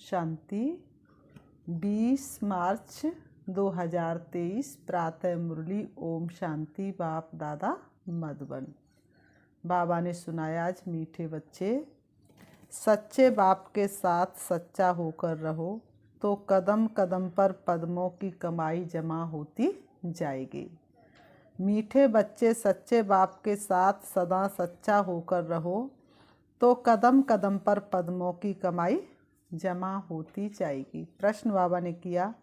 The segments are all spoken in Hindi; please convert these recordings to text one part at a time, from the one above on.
शांति। 20 मार्च 2023 प्रातः मुरली। ओम शांति। बाप दादा मधुबन। बाबा ने सुनाया, आज मीठे बच्चे, सच्चे बाप के साथ सच्चा होकर रहो तो कदम कदम पर पद्मों की कमाई जमा होती जाएगी। मीठे बच्चे, सच्चे बाप के साथ सदा सच्चा होकर रहो तो कदम कदम पर पद्मों की कमाई जमा होती जाएगी। प्रश्न बाबा ने किया,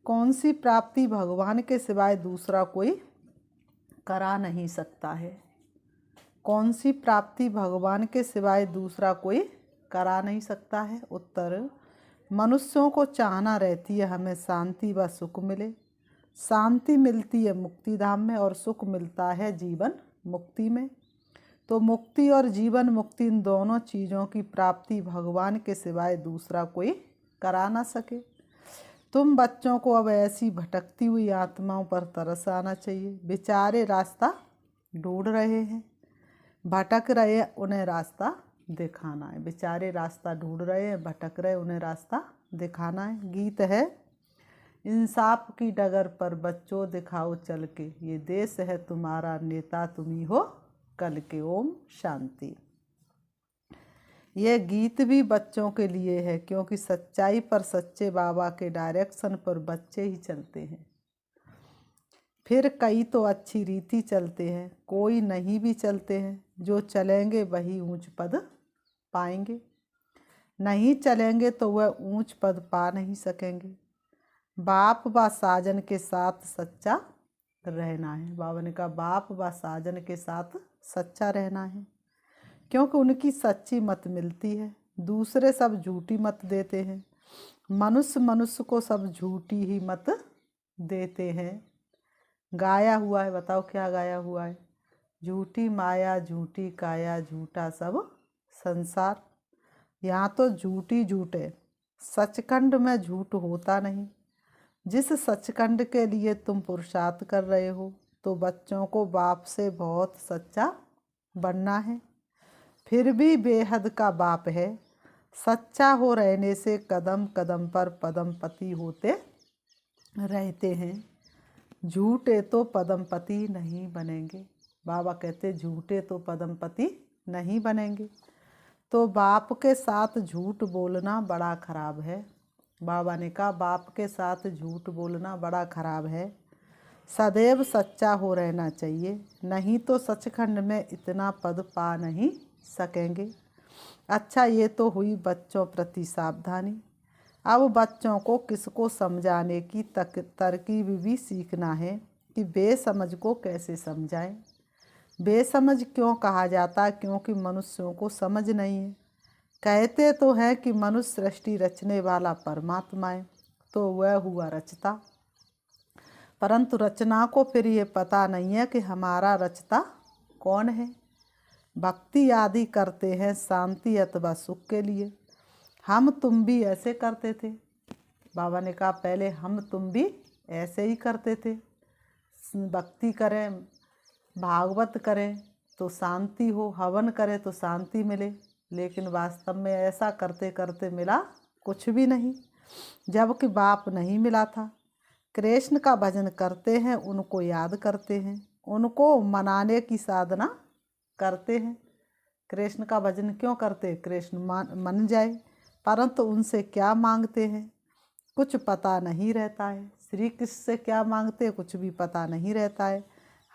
कौन सी प्राप्ति भगवान के सिवाय दूसरा कोई करा नहीं सकता है? कौन सी प्राप्ति भगवान के सिवाय दूसरा कोई करा नहीं सकता है? उत्तर, मनुष्यों को चाहना रहती है हमें शांति व सुख मिले। शांति मिलती है मुक्ति धाम में और सुख मिलता है जीवन मुक्ति में। तो मुक्ति और जीवन मुक्ति, इन दोनों चीज़ों की प्राप्ति भगवान के सिवाय दूसरा कोई करा ना सके। तुम बच्चों को अब ऐसी भटकती हुई आत्माओं पर तरस आना चाहिए। बेचारे रास्ता ढूंढ रहे हैं, भटक रहे, उन्हें रास्ता दिखाना है। बेचारे रास्ता ढूंढ रहे हैं, भटक रहे, उन्हें रास्ता दिखाना है। गीत है, इंसाफ की डगर पर बच्चों दिखाओ चल के, ये देश है तुम्हारा, नेता तुम्ही हो कल के। ओम शांति। यह गीत भी बच्चों के लिए है, क्योंकि सच्चाई पर सच्चे बाबा के डायरेक्शन पर बच्चे ही चलते हैं। फिर कई तो अच्छी रीति चलते हैं, कोई नहीं भी चलते हैं। जो चलेंगे वही ऊंच पद पाएंगे, नहीं चलेंगे तो वह ऊंच पद पा नहीं सकेंगे। बाप व साजन के साथ सच्चा रहना है। बाबा ने कहा, बाप व साजन के साथ सच्चा रहना है, क्योंकि उनकी सच्ची मत मिलती है। दूसरे सब झूठी मत देते हैं। मनुष्य मनुष्य को सब झूठी ही मत देते हैं। गाया हुआ है, बताओ क्या गाया हुआ है? झूठी माया झूठी काया, झूठा सब संसार। यहाँ तो झूठी झूठ है, सचखंड में झूठ होता नहीं। जिस सचखंड के लिए तुम पुरुषार्थ कर रहे हो, तो बच्चों को बाप से बहुत सच्चा बनना है। फिर भी बेहद का बाप है। सच्चा हो रहने से कदम कदम पर पदमपति होते रहते हैं। झूठे तो पदमपति नहीं बनेंगे। बाबा कहते, झूठे तो पदमपति नहीं बनेंगे। तो बाप के साथ झूठ बोलना बड़ा खराब है। बाबा ने कहा, बाप के साथ झूठ बोलना बड़ा खराब है। सदैव सच्चा हो रहना चाहिए, नहीं तो सचखंड में इतना पद पा नहीं सकेंगे। अच्छा, ये तो हुई बच्चों प्रति सावधानी। अब बच्चों को किसको समझाने की तरकीब भी सीखना है कि बेसमझ को कैसे समझाएं। बेसमझ क्यों कहा जाता? क्योंकि मनुष्यों को समझ नहीं है। कहते तो हैं कि मनुष्य सृष्टि रचने वाला परमात्मा है, तो वह हुआ रचता, परंतु रचना को फिर ये पता नहीं है कि हमारा रचता कौन है। भक्ति आदि करते हैं शांति अथवा सुख के लिए। हम तुम भी ऐसे करते थे। बाबा ने कहा, पहले हम तुम भी ऐसे ही करते थे। भक्ति करें, भागवत करें तो शांति हो, हवन करें तो शांति मिले, लेकिन वास्तव में ऐसा करते करते मिला कुछ भी नहीं, जबकि बाप नहीं मिला था। कृष्ण का भजन करते हैं, उनको याद करते हैं, उनको मनाने की साधना करते हैं। कृष्ण का भजन क्यों करते? कृष्ण मन जाए, परंतु उनसे क्या मांगते हैं कुछ पता नहीं रहता है। श्री कृष्ण से क्या मांगते हैं कुछ भी पता नहीं रहता है।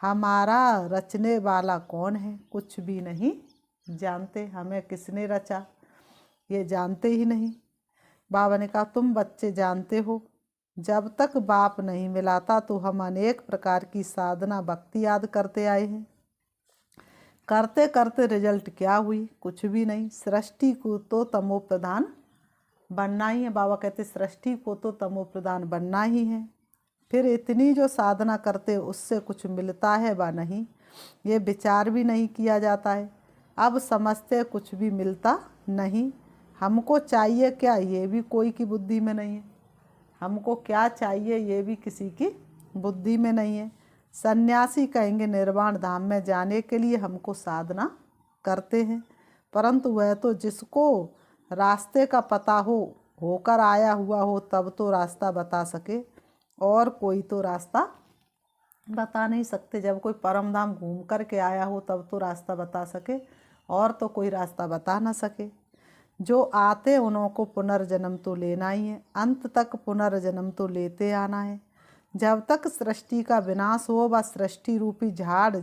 हमारा रचने वाला कौन है कुछ भी नहीं जानते। हमें किसने रचा ये जानते ही नहीं। बाबा ने कहा, तुम बच्चे जानते हो, जब तक बाप नहीं मिलाता तो हम अनेक प्रकार की साधना भक्ति याद करते आए हैं। करते करते रिजल्ट क्या हुई? कुछ भी नहीं। सृष्टि को तो तमो प्रधान बनना ही है। बाबा कहते, सृष्टि को तो तमो प्रधान बनना ही है। फिर इतनी जो साधना करते उससे कुछ मिलता है व नहीं, ये विचार भी नहीं किया जाता है। अब समझते कुछ भी मिलता नहीं। हमको चाहिए क्या, ये भी कोई की बुद्धि में नहीं है। हमको क्या चाहिए ये भी किसी की बुद्धि में नहीं है। सन्यासी कहेंगे निर्वाण धाम में जाने के लिए हमको साधना करते हैं, परंतु वह तो जिसको रास्ते का पता हो होकर आया हुआ हो तब तो रास्ता बता सके, और कोई तो रास्ता बता नहीं सकते। जब कोई परम धाम घूम कर के आया हो तब तो रास्ता बता सके, और तो कोई रास्ता बता ना सके। जो आते उन्हों को पुनर्जन्म तो लेना ही है, अंत तक पुनर्जन्म तो लेते आना है। जब तक सृष्टि का विनाश हो व सृष्टि रूपी झाड़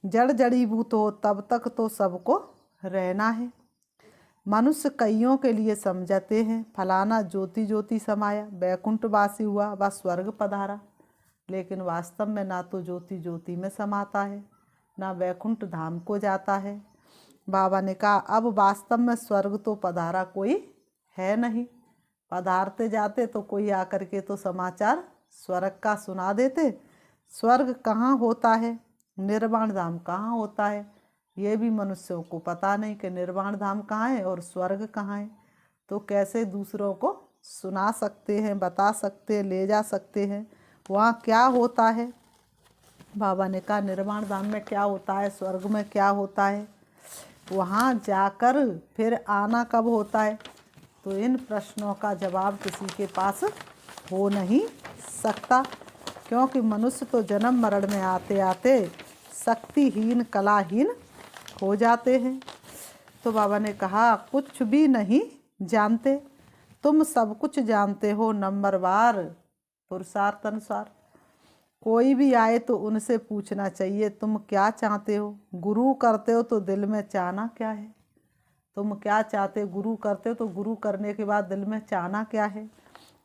जड़ जड़ीभूत हो तब तक तो सबको रहना है। मनुष्य कईयों के लिए समझते हैं फलाना ज्योति ज्योति समाया, बैकुंठवासी हुआ व स्वर्ग पधारा, लेकिन वास्तव में ना तो ज्योति ज्योति में समाता है, ना बैकुंठ धाम को जाता है। बाबा ने कहा अब वास्तव में स्वर्ग तो पधारा कोई है नहीं। पधारते जाते तो कोई आकर के तो समाचार स्वर्ग का सुना देते। स्वर्ग कहाँ होता है, निर्वाण धाम कहाँ होता है, ये भी मनुष्यों को पता नहीं कि निर्वाण धाम कहाँ है और स्वर्ग कहाँ है। तो कैसे दूसरों को सुना सकते हैं, बता सकते हैं, ले जा सकते हैं वहाँ क्या होता है। बाबा ने कहा निर्वाण धाम में क्या होता है, स्वर्ग में क्या होता है, वहाँ जाकर फिर आना कब होता है। तो इन प्रश्नों का जवाब किसी के पास हो नहीं सकता, क्योंकि मनुष्य तो जन्म मरण में आते आते शक्तिहीन कलाहीन हो जाते हैं। तो बाबा ने कहा कुछ भी नहीं जानते, तुम सब कुछ जानते हो नंबरवार पुरुषार्थ अनुसार। कोई भी आए तो उनसे पूछना चाहिए तुम क्या चाहते हो। गुरु करते हो तो दिल में चाहना क्या है, तुम क्या चाहते हो। गुरु करते हो तो गुरु करने के बाद दिल में चाहना क्या है।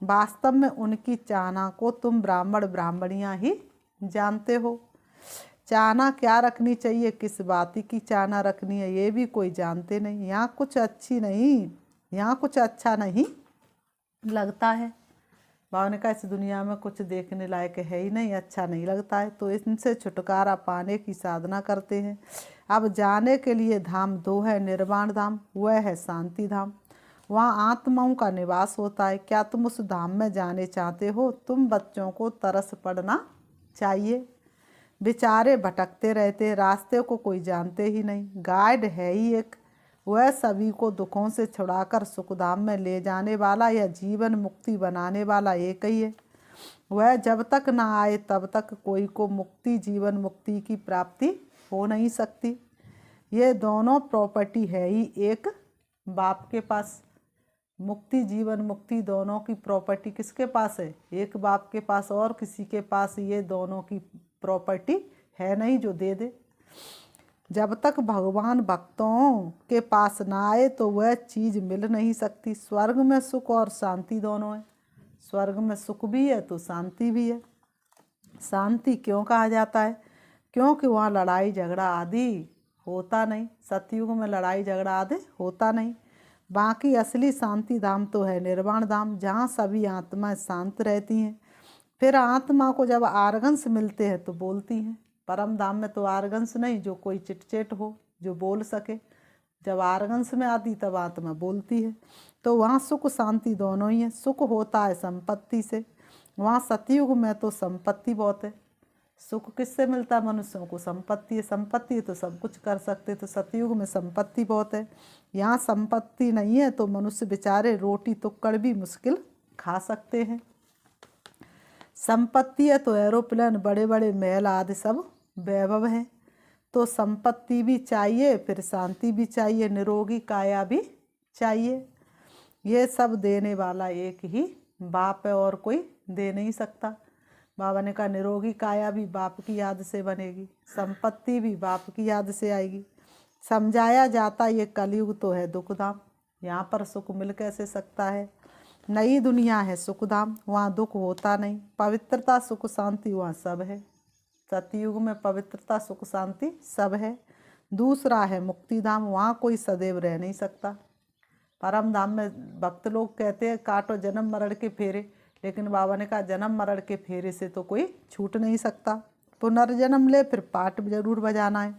वास्तव में उनकी चाहना को तुम ब्राह्मण ब्राह्मणियाँ ही जानते हो। चाहना क्या रखनी चाहिए, किस बात की चाहना रखनी है, ये भी कोई जानते नहीं। यहाँ कुछ अच्छी नहीं, यहाँ कुछ अच्छा नहीं लगता है। बाबा ने कहा इस दुनिया में कुछ देखने लायक है ही नहीं, अच्छा नहीं लगता है, तो इनसे छुटकारा पाने की साधना करते हैं। अब जाने के लिए धाम दो है, निर्वाण धाम वह है शांति धाम, वहाँ आत्माओं का निवास होता है। क्या तुम उस धाम में जाने चाहते हो। तुम बच्चों को तरस पड़ना चाहिए, बेचारे भटकते रहते, रास्ते को कोई जानते ही नहीं। गाइड है ही एक, वह सभी को दुखों से छुड़ाकर सुखधाम में ले जाने वाला या जीवन मुक्ति बनाने वाला एक ही है। वह जब तक ना आए तब तक कोई को मुक्ति जीवन मुक्ति की प्राप्ति हो नहीं सकती। ये दोनों प्रॉपर्टी है ही एक बाप के पास। मुक्ति जीवन मुक्ति दोनों की प्रॉपर्टी किसके पास है, एक बाप के पास, और किसी के पास ये दोनों की प्रॉपर्टी है नहीं जो दे दे। जब तक भगवान भक्तों के पास ना आए तो वह चीज़ मिल नहीं सकती। स्वर्ग में सुख और शांति दोनों है, स्वर्ग में सुख भी है तो शांति भी है। शांति क्यों कहा जाता है, क्योंकि वहाँ लड़ाई झगड़ा आदि होता नहीं। सतयुग में लड़ाई झगड़ा आदि होता नहीं। बाकी असली शांति धाम तो है निर्वाण धाम, जहाँ सभी आत्माएं शांत रहती हैं। फिर आत्मा को जब आर्गन्स मिलते हैं तो बोलती हैं। परम धाम में तो आर्गन्स नहीं जो कोई चिटचेट हो जो बोल सके, जब आर्गन्स में आती तब आत्मा बोलती है। तो वहाँ सुख शांति दोनों ही है। सुख होता है संपत्ति से, वहाँ सतयुग में तो संपत्ति बहुत है। सुख किससे मिलता है, मनुष्यों को संपत्ति है। संपत्ति है तो सब कुछ कर सकते, तो सतयुग में संपत्ति बहुत है। यहाँ संपत्ति नहीं है तो मनुष्य बेचारे रोटी टुक्कड़ भी मुश्किल खा सकते हैं। संपत्ति है तो एरोप्लेन बड़े बड़े महल आदि सब वैभव है। तो संपत्ति भी चाहिए, फिर शांति भी चाहिए, निरोगी काया भी चाहिए। ये सब देने वाला एक ही बाप है और कोई दे नहीं सकता। बाबा ने कहा निरोगी काया भी बाप की याद से बनेगी, संपत्ति भी बाप की याद से आएगी। समझाया जाता ये कलयुग तो है दुखधाम, यहाँ पर सुख मिल कैसे सकता है। नई दुनिया है सुखधाम, वहाँ दुख होता नहीं। पवित्रता सुख शांति वहाँ सब है। सतयुग में पवित्रता सुख शांति सब है। दूसरा है मुक्ति धाम, वहाँ कोई सदैव रह नहीं सकता। परम धाम में भक्त लोग कहते हैं काटो जन्म मरण के फेरे, लेकिन बाबा ने कहा जन्म मरण के फेरे से तो कोई छूट नहीं सकता। पुनर्जन्म ले फिर पाठ जरूर बजाना है।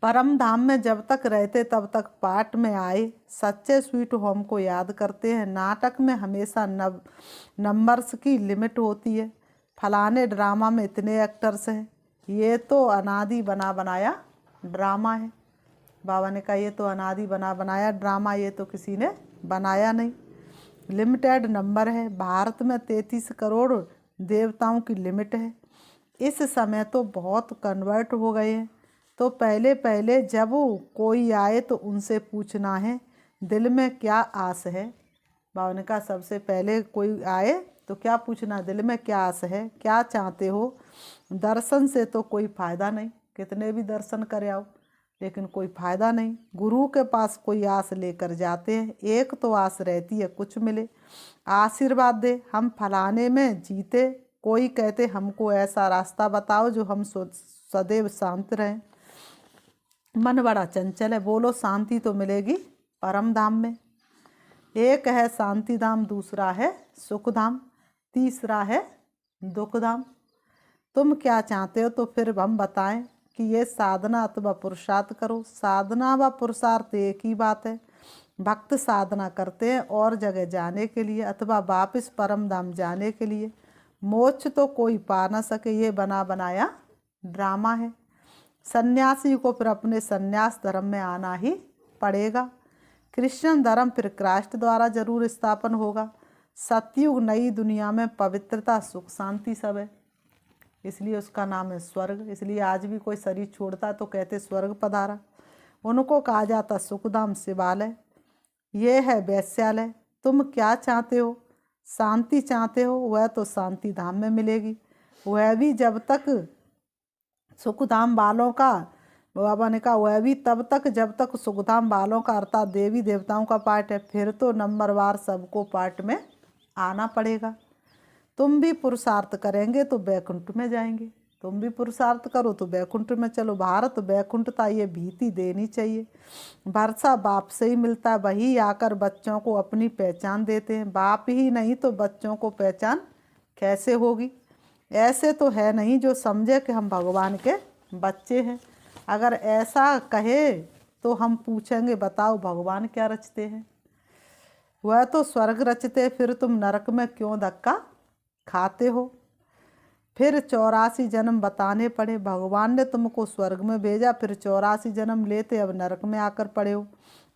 परम धाम में जब तक रहते तब तक पाठ में आए सच्चे स्वीट होम को याद करते हैं। नाटक में हमेशा नंबर्स की लिमिट होती है। फलाने ड्रामा में इतने एक्टर्स हैं, ये तो अनादि बना बनाया ड्रामा है। बाबा ने कहा ये तो अनादि बना बनाया ड्रामा, ये तो किसी ने बनाया नहीं। लिमिटेड नंबर है। भारत में 33 करोड़ देवताओं की लिमिट है। इस समय तो बहुत कन्वर्ट हो गए हैं। तो पहले पहले जब कोई आए तो उनसे पूछना है दिल में क्या आस है। बाबा ने कहा सबसे पहले कोई आए तो क्या पूछना, दिल में क्या आस है, क्या चाहते हो। दर्शन से तो कोई फ़ायदा नहीं, कितने भी दर्शन कर आओ लेकिन कोई फ़ायदा नहीं। गुरु के पास कोई आस लेकर जाते हैं, एक तो आस रहती है कुछ मिले, आशीर्वाद दे, हम फलाने में जीते। कोई कहते हमको ऐसा रास्ता बताओ जो हम सदैव शांत रहें। मन बड़ा चंचल है, बोलो शांति तो मिलेगी परम धाम में। एक है शांति धाम, दूसरा है सुख धाम, तीसरा है दुख धाम। तुम क्या चाहते हो तो फिर हम बताएं कि ये साधना अथवा पुरुषार्थ करो। साधना व पुरुषार्थ एक ही बात है। भक्त साधना करते हैं और जगह जाने के लिए अथवा वापस परम धाम जाने के लिए। मोक्ष तो कोई पा न सके, ये बना बनाया ड्रामा है। सन्यासी को फिर अपने सन्यास धर्म में आना ही पड़ेगा। कृष्ण धर्म फिर क्राइस्ट द्वारा जरूर स्थापन होगा। सतयुग नई दुनिया में पवित्रता सुख शांति सब है, इसलिए उसका नाम है स्वर्ग। इसलिए आज भी कोई शरीर छोड़ता तो कहते स्वर्ग पधारा। उनको कहा जाता सुखधाम शिवालय, ये है वैश्यालय। तुम क्या चाहते हो, शांति चाहते हो, वह तो शांति धाम में मिलेगी। वह भी जब तक सुखधाम वालों का, बाबा ने कहा वह भी तब तक जब तक सुखधाम वालों का अर्थात देवी देवताओं का पाठ है। फिर तो नंबरवार सबको पाठ में आना पड़ेगा। तुम भी पुरुषार्थ करेंगे तो बैकुंठ में जाएंगे, तुम भी पुरुषार्थ करो तो बैकुंठ में चलो। भारत बैकुंठता ये भीति देनी चाहिए। भरसा बाप से ही मिलता है, वही आकर बच्चों को अपनी पहचान देते हैं। बाप ही नहीं तो बच्चों को पहचान कैसे होगी। ऐसे तो है नहीं जो समझे कि हम भगवान के बच्चे हैं। अगर ऐसा कहे तो हम पूछेंगे बताओ भगवान क्या रचते हैं। वह तो स्वर्ग रचते, फिर तुम नरक में क्यों धक्का खाते हो। फिर 84 जन्म बताने पड़े। भगवान ने तुमको स्वर्ग में भेजा, फिर 84 जन्म लेते अब नरक में आकर पड़े हो।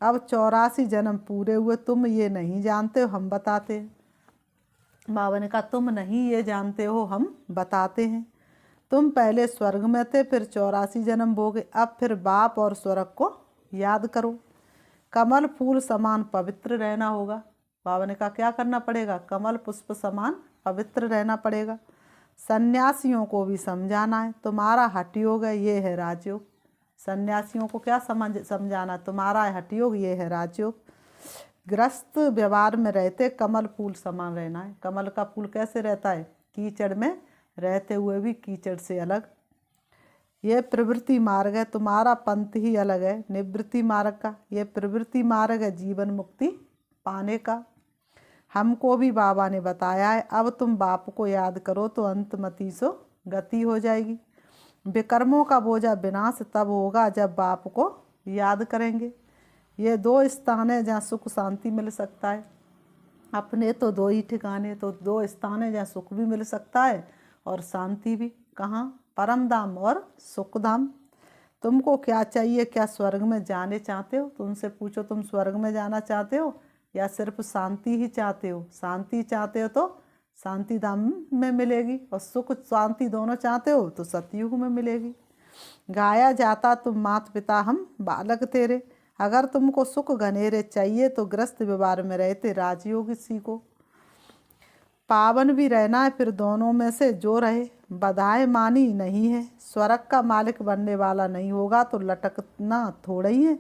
अब 84 जन्म पूरे हुए, तुम ये नहीं जानते हो, हम बताते हैं। बाबा ने कहा तुम नहीं ये जानते हो, हम बताते हैं। तुम पहले स्वर्ग में थे, फिर 84 जन्म भोगे, अब फिर बाप और स्वर्ग को याद करो। कमल फूल समान पवित्र रहना होगा। बाबा ने कहा क्या करना पड़ेगा, कमल पुष्प समान पवित्र रहना पड़ेगा। सन्यासियों को भी समझाना है, तुम्हारा हठ योग है, ये है राजयोग। सन्यासियों को क्या समझाना, तुम्हारा हठ योग ये है राजयोग। ग्रस्त व्यवहार में रहते कमल फूल समान रहना है। कमल का फूल कैसे रहता है, कीचड़ में रहते हुए भी कीचड़ से अलग। ये प्रवृत्ति मार्ग है, तुम्हारा पंथ ही अलग है निवृत्ति मार्ग का। ये प्रवृत्ति मार्ग है जीवन मुक्ति पाने का। हमको भी बाबा ने बताया है। अब तुम बाप को याद करो तो अंतमति सो गति हो जाएगी। विकर्मों का बोझा विनाश तब होगा जब बाप को याद करेंगे। ये 2 स्थान है जहाँ सुख शांति मिल सकता है। अपने तो 2 ही ठिकाने, तो 2 स्थान है जहाँ सुख भी मिल सकता है और शांति भी। कहाँ, परम धाम और सुख धाम। तुमको क्या चाहिए, क्या स्वर्ग में जाने चाहते हो, तुमसे पूछो तुम स्वर्ग में जाना चाहते हो या सिर्फ शांति ही चाहते हो। शांति चाहते हो तो शांति धाम में मिलेगी, और सुख शांति दोनों चाहते हो तो सतयुग में मिलेगी। गाया जाता तुम माता पिता हम बालक तेरे। अगर तुमको सुख घनेरे चाहिए तो ग्रस्त व्यवहार में रहते राजयोग सीखो। पावन भी रहना है, फिर दोनों में से जो रहे। बधाई मानी नहीं है, स्वर्ग का मालिक बनने वाला नहीं होगा तो लटकना थोड़ा ही है।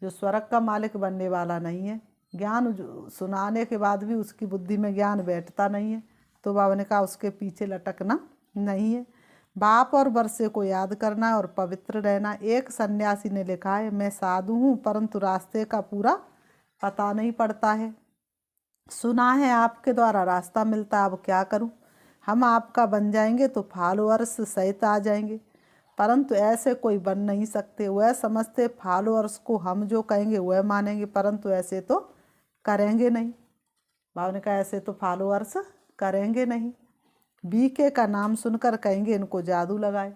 जो स्वर्ग का मालिक बनने वाला नहीं है, ज्ञान सुनाने के बाद भी उसकी बुद्धि में ज्ञान बैठता नहीं है, तो बाबा ने कहा उसके पीछे लटकना नहीं है। बाप और वर्षे को याद करना है और पवित्र रहना। एक सन्यासी ने लिखा है, मैं साधु हूँ परंतु रास्ते का पूरा पता नहीं पड़ता है। सुना है आपके द्वारा रास्ता मिलता, अब क्या करूँ। हम आपका बन जाएंगे तो फॉलोअर्स सहित आ जाएंगे, परंतु ऐसे कोई बन नहीं सकते। वह समझते फॉलोअर्स को हम जो कहेंगे वह मानेंगे, परंतु ऐसे तो करेंगे नहीं। बाबा ने कहा ऐसे तो फॉलोअर्स करेंगे नहीं। बीके का नाम सुनकर कहेंगे इनको जादू लगाए।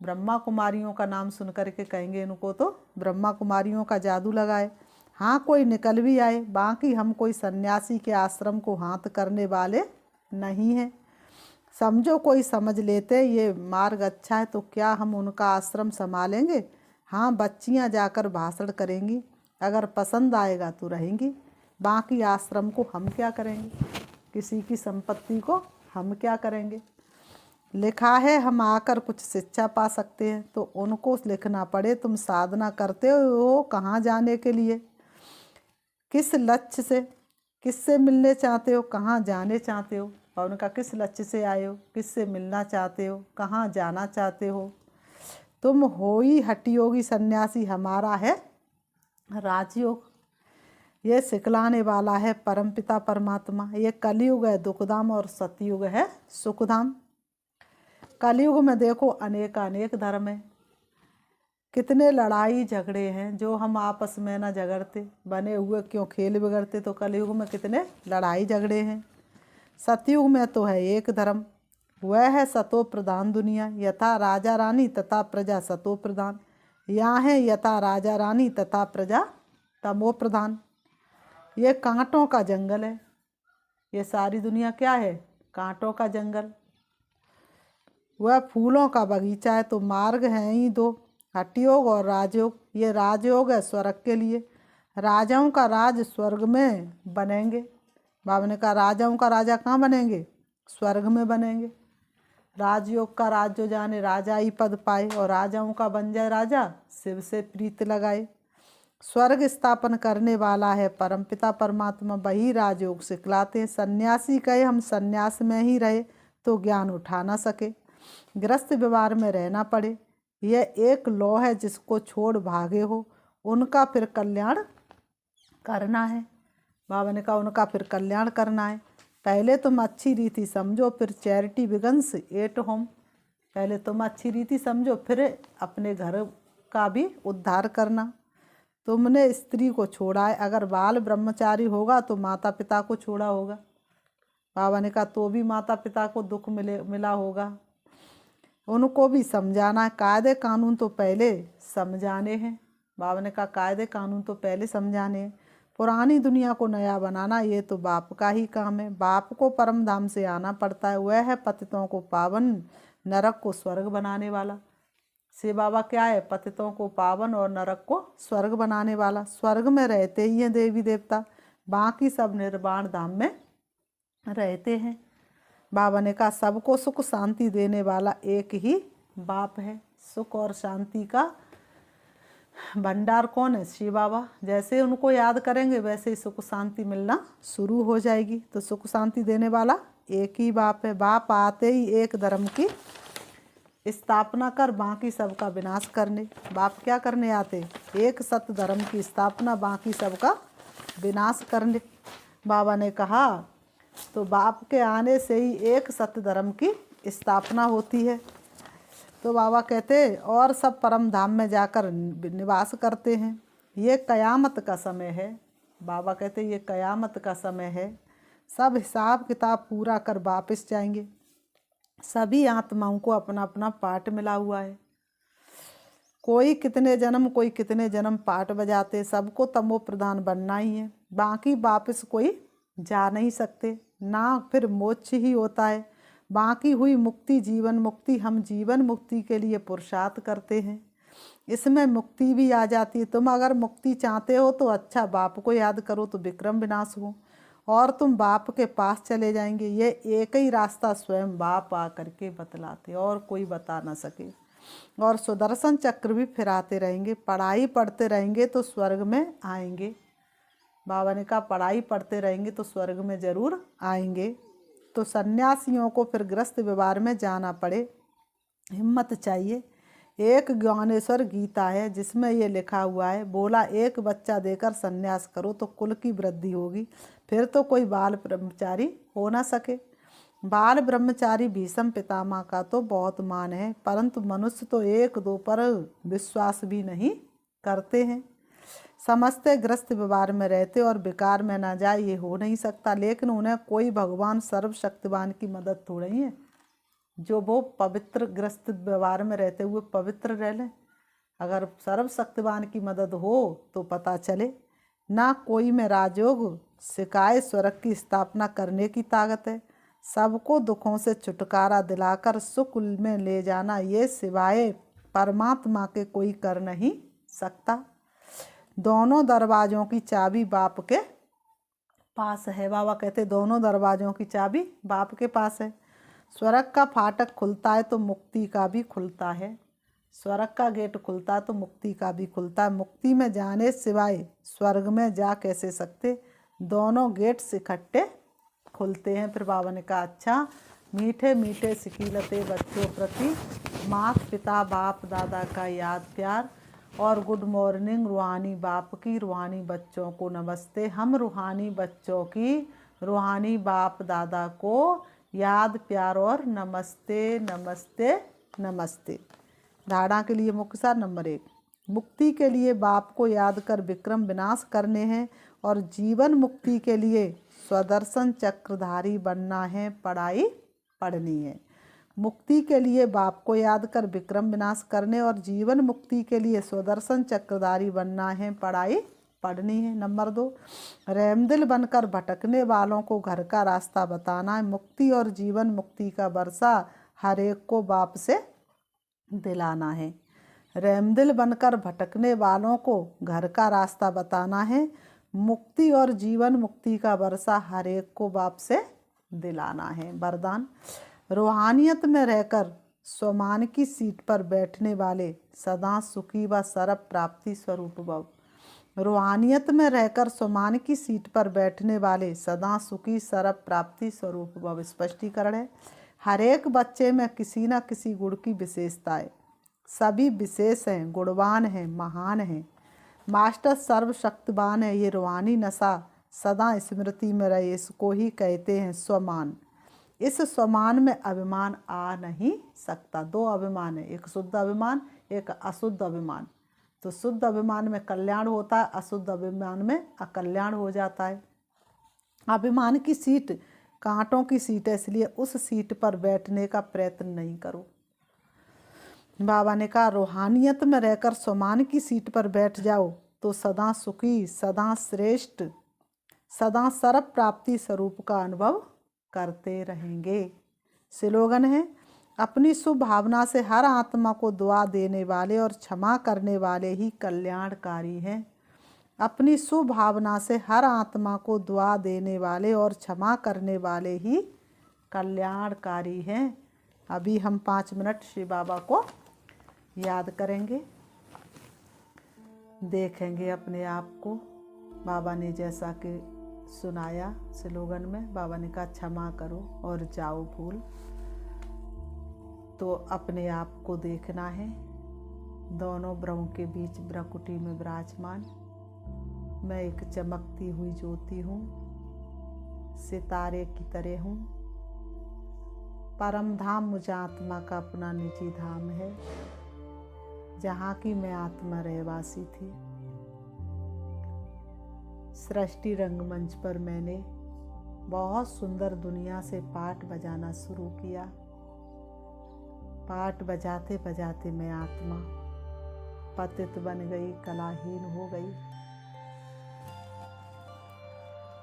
ब्रह्मा कुमारियों का नाम सुनकर के कहेंगे इनको तो ब्रह्मा कुमारियों का जादू लगाए। हाँ कोई निकल भी आए, बाकी हम कोई सन्यासी के आश्रम को हाथ करने वाले नहीं हैं। समझो कोई समझ लेते ये मार्ग अच्छा है तो क्या हम उनका आश्रम संभालेंगे? हाँ बच्चियाँ जाकर भाषण करेंगी, अगर पसंद आएगा तो रहेंगी, बाकी आश्रम को हम क्या करेंगे? किसी की संपत्ति को हम क्या करेंगे? लिखा है हम आकर कुछ शिक्षा पा सकते हैं, तो उनको लिखना पड़े तुम साधना करते हो कहाँ जाने के लिए, किस लक्ष्य से, किससे मिलने चाहते हो, कहाँ जाने चाहते हो, और उनका किस लक्ष्य से आए हो, किससे मिलना चाहते हो, कहाँ जाना चाहते हो। तुम हो ही हठयोगी सन्यासी, हमारा है राजयोग। ये सिखलाने वाला है परमपिता परमात्मा। ये कलयुग है दुखधाम और सतयुग है सुखधाम। कलयुग में देखो अनेक धर्म है, कितने लड़ाई झगड़े हैं, जो हम आपस में ना झगड़ते बने हुए क्यों खेल बिगड़ते, तो कलयुग में कितने लड़ाई झगड़े हैं। सतयुग में तो है एक धर्म, वह है सतो प्रधान दुनिया, यथा राजा रानी तथा प्रजा सतो प्रधान। यहाँ है यथा राजा रानी तथा प्रजा तमो प्रधान। ये कांटों का जंगल है, ये सारी दुनिया क्या है? कांटों का जंगल। वह फूलों का बगीचा है। तो मार्ग हैं ही दो, हठयोग और राजयोग। ये राजयोग है स्वर्ग के लिए, राजाओं का राज स्वर्ग में बनेंगे। बाबा ने कहा राजाओं का राजा कहाँ बनेंगे? स्वर्ग में बनेंगे। राजयोग का राज जो जाने राजा ही पद पाए, और राजाओं का बन जाए राजा शिव से प्रीत लगाए। स्वर्ग स्थापन करने वाला है परमपिता परमात्मा, वही राजयोग सिखलाते हैं। सन्यासी कहे हम सन्यास में ही रहे तो ज्ञान उठा ना सके, गृहस्थ व्यवहार में रहना पड़े। यह एक लौ है, जिसको छोड़ भागे हो उनका फिर कल्याण करना है। बाबा ने कहा उनका फिर कल्याण करना है। पहले तुम अच्छी रीति समझो, फिर चैरिटी बिगन्स एट होम। पहले तुम अच्छी रीति समझो, फिर अपने घर का भी उद्धार करना। तुमने स्त्री को छोड़ा है, अगर बाल ब्रह्मचारी होगा तो माता पिता को छोड़ा होगा। बाबा ने कहा तो भी माता पिता को दुख मिला होगा, उनको भी समझाना है। कायदे कानून तो पहले समझाने हैं। बाबा ने कहा कायदे कानून तो पहले समझाने हैं। पुरानी दुनिया को नया बनाना ये तो बाप का ही काम है। बाप को परम धाम से आना पड़ता है, वह है पतितों को पावन, नरक को स्वर्ग बनाने वाला। से बाबा क्या है? पतितों को पावन और नरक को स्वर्ग बनाने वाला। स्वर्ग में रहते ही हैं देवी देवता, बाकी सब निर्वाण धाम में रहते हैं। बाबा ने कहा सबको सुख शांति देने वाला एक ही बाप है। सुख और शांति का भंडार कौन है? शिव बाबा। जैसे उनको याद करेंगे वैसे ही सुख शांति मिलना शुरू हो जाएगी। तो सुख शांति देने वाला एक ही बाप है। बाप आते ही एक धर्म की स्थापना कर बाकी सबका विनाश करने। बाप क्या करने आते? एक सत्य धर्म की स्थापना, बाकी सबका विनाश करने। बाबा ने कहा तो बाप के आने से ही एक सत्य धर्म की स्थापना होती है। तो बाबा कहते और सब परम धाम में जाकर निवास करते हैं। ये कयामत का समय है। बाबा कहते ये कयामत का समय है, सब हिसाब किताब पूरा कर वापस जाएंगे। सभी आत्माओं को अपना अपना पाठ मिला हुआ है। कोई कितने कितने जन्म पाठ बजाते, सबको तमो प्रधान बनना ही है। बाकी वापस कोई जा नहीं सकते, ना फिर मोक्ष ही होता है। बाकी हुई मुक्ति जीवन मुक्ति, हम जीवन मुक्ति के लिए पुरुषार्थ करते हैं, इसमें मुक्ति भी आ जाती है। तुम अगर मुक्ति चाहते हो तो अच्छा बाप को याद करो तो विक्रम विनाश हो और तुम बाप के पास चले जाएंगे। ये एक ही रास्ता स्वयं बाप आ करके बतलाते, और कोई बता ना सके। और सुदर्शन चक्र भी फिराते रहेंगे। पढ़ाई पढ़ते रहेंगे तो स्वर्ग में आएंगे। बाबा ने कहा पढ़ाई पढ़ते रहेंगे तो स्वर्ग में जरूर आएंगे। तो सन्यासियों को फिर गृहस्थ व्यवहार में जाना पड़े, हिम्मत चाहिए। एक ज्ञानेश्वर गीता है जिसमें ये लिखा हुआ है, बोला एक बच्चा देकर सन्यास करो तो कुल की वृद्धि होगी, फिर तो कोई बाल ब्रह्मचारी हो ना सके। बाल ब्रह्मचारी भीष्म पितामह का तो बहुत मान है, परंतु मनुष्य तो एक दो पर विश्वास भी नहीं करते हैं। समझते गृहस्थ व्यवहार में रहते और विकार में ना जाए, ये हो नहीं सकता। लेकिन उन्हें कोई भगवान सर्वशक्तिवान की मदद थोड़ी है जो वो पवित्र गृहस्थ व्यवहार में रहते हुए पवित्र रह लें। अगर सर्वशक्तिवान की मदद हो तो पता चले ना कोई में राजयोग सिखाए स्वर्ग की स्थापना करने की ताकत है। सबको दुखों से छुटकारा दिलाकर सुख में ले जाना ये सिवाय परमात्मा के कोई कर नहीं सकता। दोनों दरवाजों की चाबी बाप के पास है। बाबा कहते दोनों दरवाजों की चाबी बाप के पास है। स्वर्ग का फाटक खुलता है तो मुक्ति का भी खुलता है। स्वर्ग का गेट खुलता है तो मुक्ति का भी खुलता है। मुक्ति में जाने सिवाय स्वर्ग में जा कैसे सकते, दोनों गेट्स इकट्ठे खुलते हैं। फिर बाबा ने कहा अच्छा मीठे मीठे सिकीलते बच्चों प्रति माता पिता बाप दादा का याद प्यार और गुड मॉर्निंग रूहानी बाप की रूहानी बच्चों को नमस्ते। हम रूहानी बच्चों की रूहानी बाप दादा को याद प्यार और नमस्ते नमस्ते नमस्ते। धारणा के लिए मुख्य सार नंबर 1, मुक्ति के लिए बाप को याद कर विक्रम विनाश करने हैं और जीवन मुक्ति के लिए स्वदर्शन चक्रधारी बनना है, पढ़ाई पढ़नी है। मुक्ति के लिए बाप को याद कर विक्रम विनाश करने और जीवन मुक्ति के लिए स्वदर्शन चक्रधारी बनना है, पढ़ाई पढ़नी है। नंबर 2, रहमदिल बनकर भटकने वालों को घर का रास्ता बताना है। मुक्ति और जीवन मुक्ति का वर्षा हर एक को बाप से दिलाना है। रहमदिल बनकर भटकने वालों को घर का रास्ता बताना है। मुक्ति और जीवन मुक्ति का वर्षा हर एक को बाप से दिलाना है। वरदान, रूहानियत में रहकर स्वमान की सीट पर बैठने वाले सदा सुखी व सर्व प्राप्ति स्वरूप भव। रूहानियत में रहकर स्वमान की सीट पर बैठने वाले सदा सुखी सर्व प्राप्ति स्वरूप भव। स्पष्टीकरण है, हर एक बच्चे में किसी न किसी गुण की विशेषता है। सभी विशेष हैं, गुणवान हैं, महान हैं। मास्टर सर्वशक्तिवान है। ये रूहानी नशा सदा स्मृति में रहे, इसको ही कहते हैं स्वमान। इस स्वमान में अभिमान आ नहीं सकता। 2 अभिमान है, एक शुद्ध अभिमान, एक अशुद्ध अभिमान। तो शुद्ध अभिमान में कल्याण होता है, अशुद्ध अभिमान में अकल्याण हो जाता है। अभिमान की सीट कांटों की सीट है, इसलिए उस सीट पर बैठने का प्रयत्न नहीं करो। बाबा ने कहा रूहानियत में रहकर स्वमान की सीट पर बैठ जाओ तो सदा सुखी, सदा श्रेष्ठ, सदा सर्व प्राप्ति स्वरूप का अनुभव करते रहेंगे। स्लोगन है, अपनी शुभ भावना से हर आत्मा को दुआ देने वाले और क्षमा करने वाले ही कल्याणकारी हैं। अपनी शुभ भावना से हर आत्मा को दुआ देने वाले और क्षमा करने वाले ही कल्याणकारी हैं। अभी हम 5 मिनट शिव बाबा को याद करेंगे, देखेंगे अपने आप को। बाबा ने जैसा कि सुनाया स्लोगन में, बाबा ने कहा क्षमा करो और जाओ भूल। तो अपने आप को देखना है, दोनों ब्रह्म के बीच ब्रकुटी में विराजमान। मैं एक चमकती हुई ज्योति हूँ, सितारे की तरह हूँ। परम धाम मुझ आत्मा का अपना निजी धाम है, जहाँ की मैं आत्मा रहवासी थी। सृष्टि रंगमंच पर मैंने बहुत सुंदर दुनिया से पाठ बजाना शुरू किया। पाठ बजाते बजाते मैं आत्मा पतित बन गई, कलाहीन हो गई।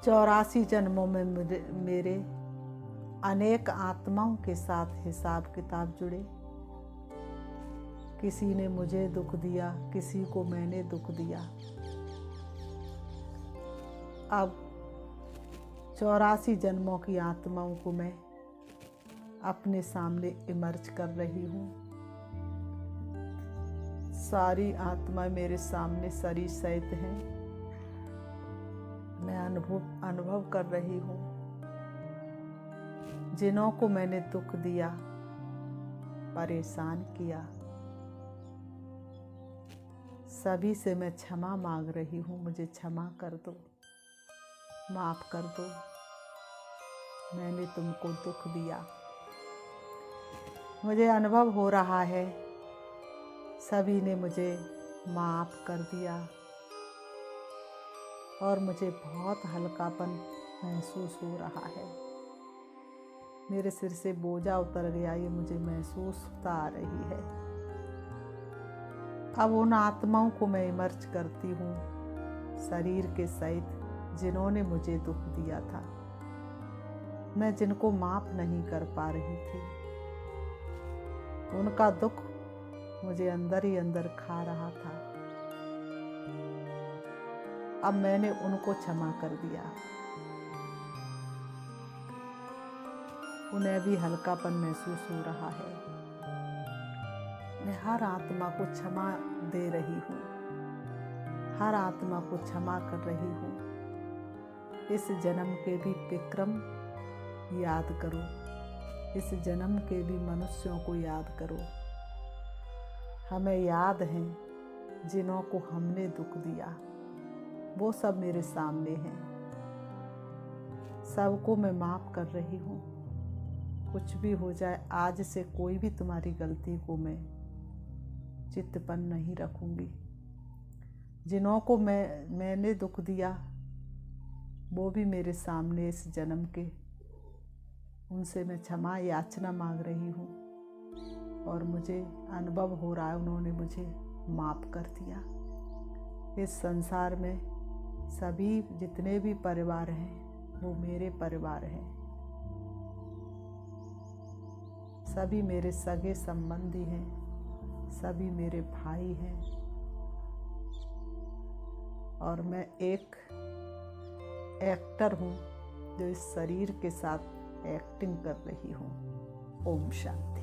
84 जन्मों में मेरे अनेक आत्माओं के साथ हिसाब किताब जुड़े। किसी ने मुझे दुख दिया, किसी को मैंने दुख दिया। अब 84 जन्मों की आत्माओं को मैं अपने सामने इमर्ज कर रही हूँ। सारी आत्मा मेरे सामने सरी सहित हैं। मैं अनुभव कर रही हूँ, जिन्हों को मैंने दुख दिया, परेशान किया, सभी से मैं क्षमा मांग रही हूँ। मुझे क्षमा कर दो, माफ कर दो, मैंने तुमको दुख दिया। मुझे अनुभव हो रहा है सभी ने मुझे माफ कर दिया और मुझे बहुत हल्कापन महसूस हो रहा है। मेरे सिर से बोझा उतर गया, ये मुझे महसूस होता आ रही है। अब उन आत्माओं को मैं इमर्ज करती हूँ शरीर के सहित जिन्होंने मुझे दुख दिया था, मैं जिनको माफ नहीं कर पा रही थी, उनका दुख मुझे अंदर ही अंदर खा रहा था। अब मैंने उनको क्षमा कर दिया। उन्हें भी हल्कापन महसूस हो रहा है। मैं हर आत्मा को क्षमा दे रही हूँ, हर आत्मा को क्षमा कर रही हूँ। इस जन्म के भी विक्रम याद करो, इस जन्म के भी मनुष्यों को याद करो। हमें याद है जिन्हों को हमने दुख दिया, वो सब मेरे सामने हैं। सबको मैं माफ़ कर रही हूँ। कुछ भी हो जाए, आज से कोई भी तुम्हारी गलती को मैं चित्तपन नहीं रखूँगी। जिन्हों को मैंने दुख दिया, वो भी मेरे सामने इस जन्म के, उनसे मैं क्षमा याचना मांग रही हूँ। और मुझे अनुभव हो रहा है उन्होंने मुझे माफ़ कर दिया। इस संसार में सभी जितने भी परिवार हैं वो मेरे परिवार हैं। सभी मेरे सगे संबंधी हैं, सभी मेरे भाई हैं। और मैं एक एक्टर हूँ जो इस शरीर के साथ एक्टिंग कर रही हूँ। ओम शांति।